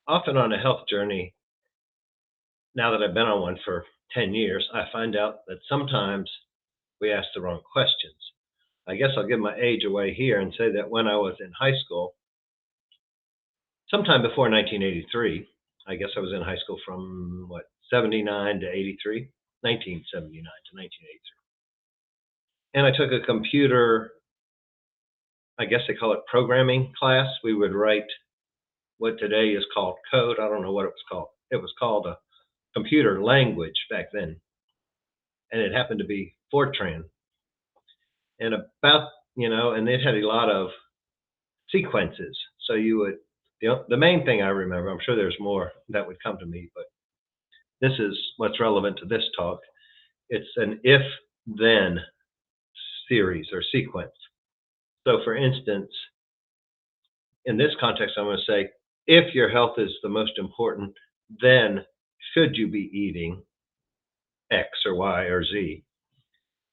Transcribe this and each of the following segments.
often on a health journey, now that I've been on one for 10 years, I find out that sometimes we ask the wrong questions. I guess I'll give my age away here and say that when I was in high school, sometime before 1983, I guess I was in high school from what, 79 to 83, 1979 to 1983. And I took a computer, I guess they call it programming class. We would write what today is called code. I don't know what it was called. It was called a computer language back then, and it happened to be Fortran. And and it had a lot of sequences. So you would, the main thing I remember, I'm sure there's more that would come to me, but this is what's relevant to this talk. It's an if then series or sequence. So, for instance, in this context, I'm going to say, if your health is the most important, then should you be eating X or Y or Z?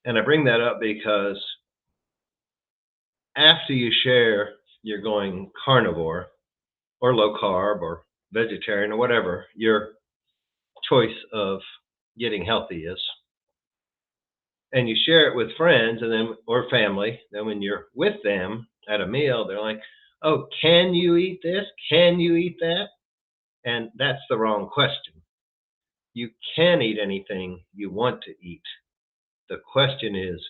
And I bring that up because after you share you're going carnivore or low carb or vegetarian or whatever your choice of getting healthy is, and you share it with friends and then or family, then when you're with them at a meal, they're like, "Oh, can you eat this? Can you eat that?" And that's the wrong question. You can eat anything you want to eat. The question is,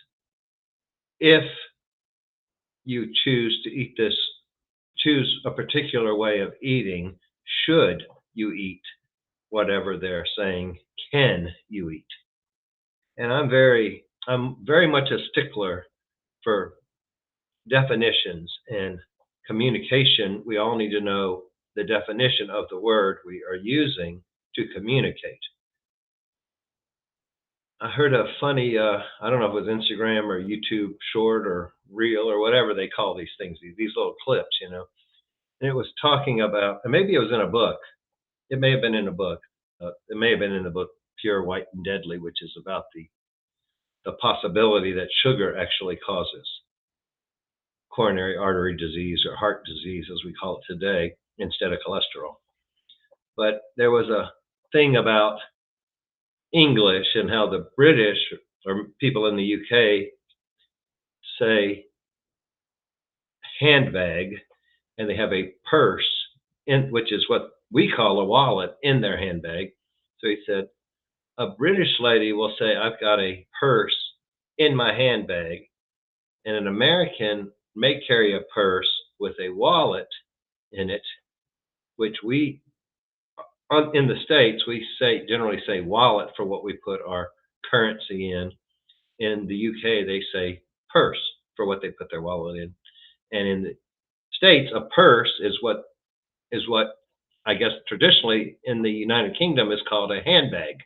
if you choose to eat this, choose a particular way of eating, should you eat whatever they're saying, can you eat? And I'm very much a stickler for definitions and communication. We all need to know the definition of the word we are using to communicate. I heard a funny, I don't know if it was Instagram or YouTube short or reel or whatever they call these things, these little clips. And it was talking about, and maybe it was in a book. It may have been in a book. It may have been in the book Pure, White, and Deadly, which is about the possibility that sugar actually causes coronary artery disease or heart disease, as we call it today, instead of cholesterol. But there was a thing about English and how the British or people in the UK say handbag, and they have a purse, which is what we call a wallet, in their handbag. So he said, a British lady will say, I've got a purse in my handbag, and an American may carry a purse with a wallet in it, which in the States, we generally say wallet for what we put our currency in. In the UK, they say purse for what they put their wallet in. And in the States, a purse is what I guess traditionally in the United Kingdom is called a handbag.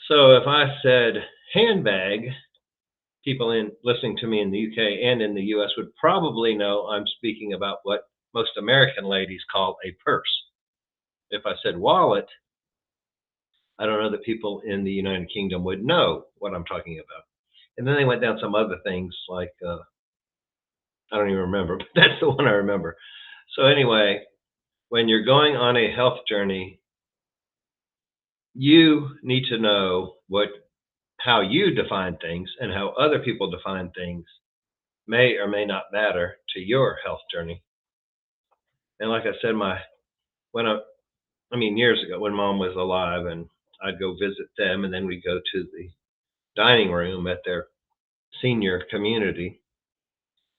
So if I said handbag, people listening to me in the UK and in the US would probably know I'm speaking about what most American ladies call a purse. If I said wallet, I don't know that people in the United Kingdom would know what I'm talking about. And then they went down some other things like, I don't even remember, but that's the one I remember. So anyway, when you're going on a health journey, you need to know how you define things and how other people define things may or may not matter to your health journey. And like I said, years ago when mom was alive, and I'd go visit them, and then we'd go to the dining room at their senior community.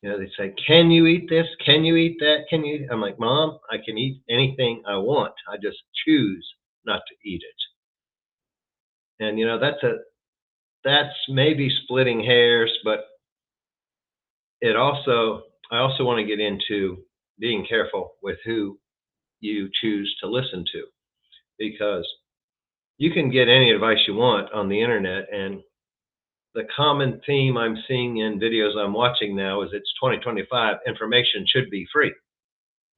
They'd say, "Can you eat this? Can you eat that? Can you?" I'm like, "Mom, I can eat anything I want. I just choose not to eat it." And that's maybe splitting hairs, but I also want to get into being careful with who you choose to listen to, because you can get any advice you want on the internet, and the common theme I'm seeing in videos I'm watching now is it's 2025, information should be free.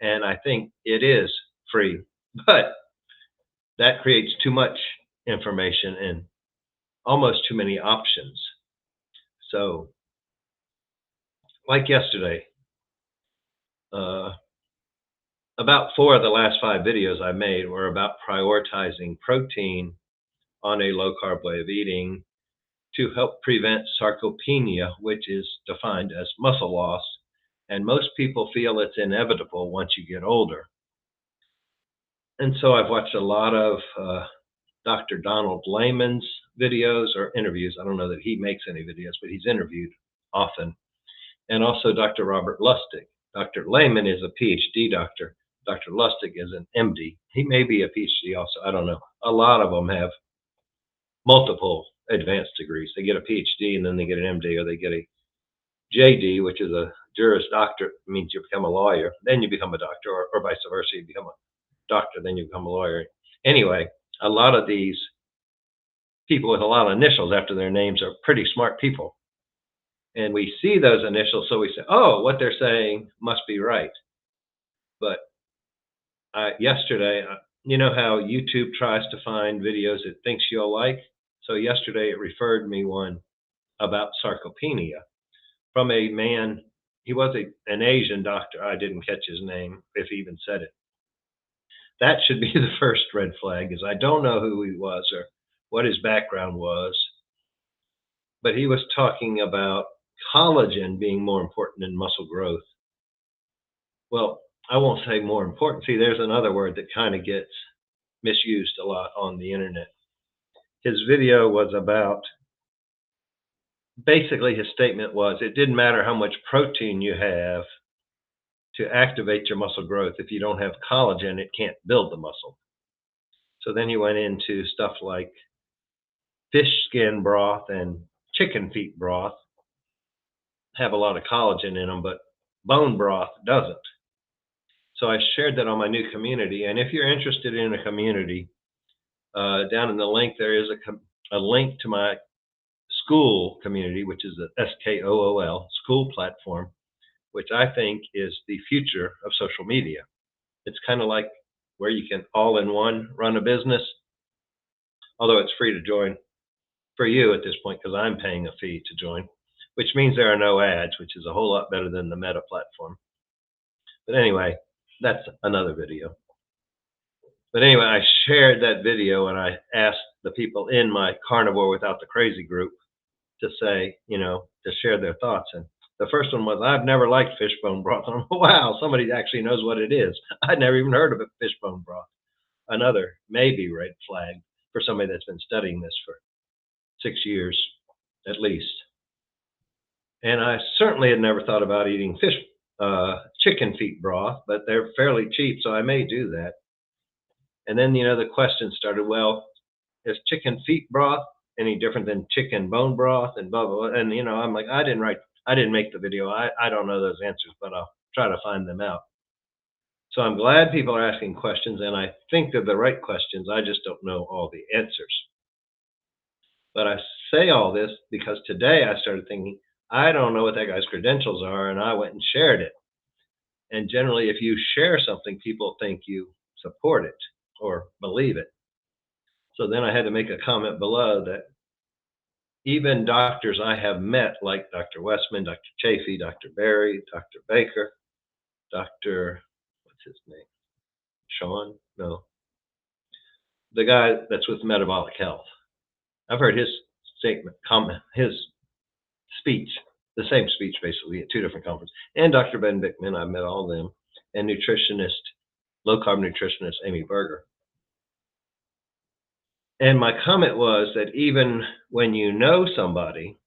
And I think it is free, but that creates too much information and almost too many options. So, like yesterday, uh, about 4 of the last 5 videos I made were about prioritizing protein on a low carb way of eating to help prevent sarcopenia, which is defined as muscle loss. And most people feel it's inevitable once you get older. And so I've watched a lot of Dr. Donald Layman's videos or interviews. I don't know that he makes any videos, but he's interviewed often. And also Dr. Robert Lustig. Dr. Layman is a PhD doctor. Dr. Lustig is an MD. He may be a PhD also. I don't know. A lot of them have multiple advanced degrees. They get a PhD and then they get an MD, or they get a JD, which is a Juris Doctorate, means you become a lawyer, then you become a doctor, or vice versa. You become a doctor, then you become a lawyer. Anyway, a lot of these people with a lot of initials after their names are pretty smart people. And we see those initials, so we say, oh, what they're saying must be right. But yesterday, you know how YouTube tries to find videos it thinks you'll like? So yesterday it referred me one about sarcopenia from a man. He was an Asian doctor. I didn't catch his name, if he even said it. That should be the first red flag, is I don't know who he was or what his background was. But he was talking about collagen being more important in muscle growth. Well, I won't say more important. See, there's another word that kind of gets misused a lot on the internet. His video was about, basically his statement was, it didn't matter how much protein you have to activate your muscle growth. If you don't have collagen, it can't build the muscle. So then he went into stuff like fish skin broth and chicken feet broth have a lot of collagen in them, but bone broth doesn't. So I shared that on my new community. And if you're interested in a community, down in the link, there is a link to my school community, which is the SKOOL school platform, which I think is the future of social media. It's kind of like where you can all in one run a business, although it's free to join for you at this point because I'm paying a fee to join, which means there are no ads, which is a whole lot better than the Meta platform. But anyway, that's another video. But anyway, I shared that video and I asked the people in my Carnivore Without the Crazy group to say, to share their thoughts. And the first one was, I've never liked fishbone broth. And I'm, wow, somebody actually knows what it is. I'd never even heard of it, fishbone broth. Another maybe red flag for somebody that's been studying this for 6 years at least. And I certainly had never thought about eating chicken feet broth, but they're fairly cheap, so I may do that. And then, the question started, well, is chicken feet broth any different than chicken bone broth and blah, blah, blah. And, I'm like, I didn't make the video. I don't know those answers, but I'll try to find them out. So I'm glad people are asking questions, and I think they're the right questions. I just don't know all the answers. But I say all this because today I started thinking, I don't know what that guy's credentials are, and I went and shared it. And generally, if you share something, people think you support it or believe it. So then I had to make a comment below that even doctors I have met, like Dr. Westman, Dr. Chafee, Dr. Berry, Dr. Baker, Dr. what's his name? Sean? No. The guy that's with Metabolic Health. I've heard his his speech, the same speech basically at 2 different conferences. And Dr. Ben Bickman, I've met all of them, and low carb nutritionist Amy Berger. And my comment was that even when you know somebody,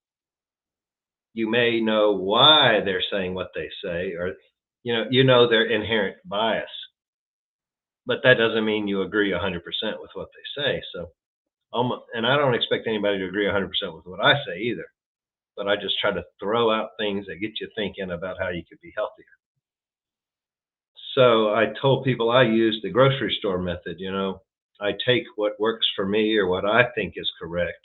you may know why they're saying what they say, or their inherent bias. But that doesn't mean you agree 100% with what they say. So, and I don't expect anybody to agree 100% with what I say either. But I just try to throw out things that get you thinking about how you could be healthier. So I told people I use the grocery store method. I take what works for me or what I think is correct.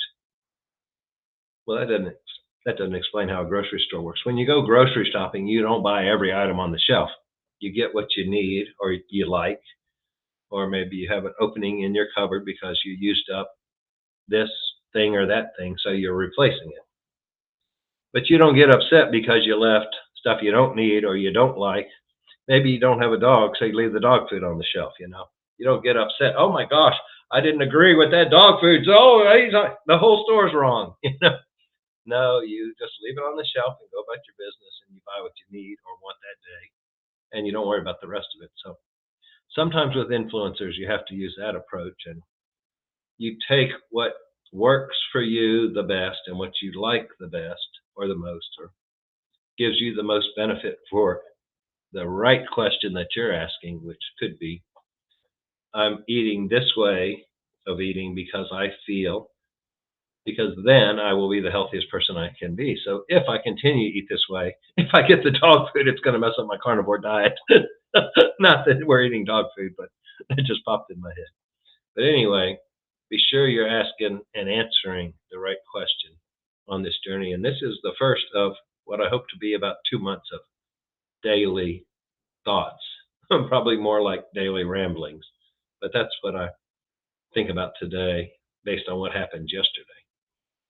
Well, that doesn't explain how a grocery store works. When you go grocery shopping, you don't buy every item on the shelf. You get what you need or you like, or maybe you have an opening in your cupboard because you used up this thing or that thing, so you're replacing it. But you don't get upset because you left stuff you don't need or you don't like Maybe you don't have a dog, so you leave the dog food on the shelf, you know? You don't get upset, "Oh my gosh, I didn't agree with that dog food, so the whole store's wrong," you know? No, you just leave it on the shelf and go about your business, and you buy what you need or want that day, and you don't worry about the rest of it. So sometimes with influencers, you have to use that approach, and you take what works for you the best and what you like the best or the most, or gives you the most benefit for the right question that you're asking, which could be, I'm eating this way of eating because I feel, because then I will be the healthiest person I can be. So if I continue to eat this way, if I get the dog food, it's going to mess up my carnivore diet. Not that we're eating dog food, but it just popped in my head. But anyway, be sure you're asking and answering the right question on this journey. And this is the first of what I hope to be about 2 months of daily thoughts. Probably more like daily ramblings. But that's what I think about today based on what happened yesterday.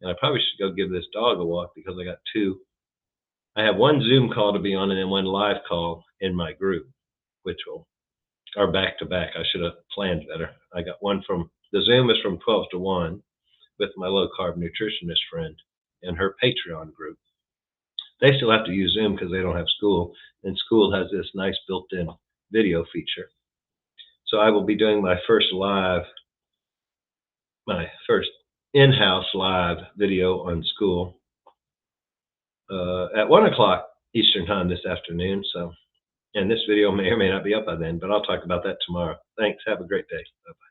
And I probably should go give this dog a walk because I got two. I have one Zoom call to be on and then one live call in my group, which will are back to back. I should have planned better. I got one from the Zoom is from 12 to 1 with my low carb nutritionist friend and her Patreon group. They still have to use Zoom because they don't have school, and school has this nice built in video feature. So I will be doing my first in house live video on school at 1 o'clock Eastern time this afternoon. So, and this video may or may not be up by then, but I'll talk about that tomorrow. Thanks. Have a great day. Bye.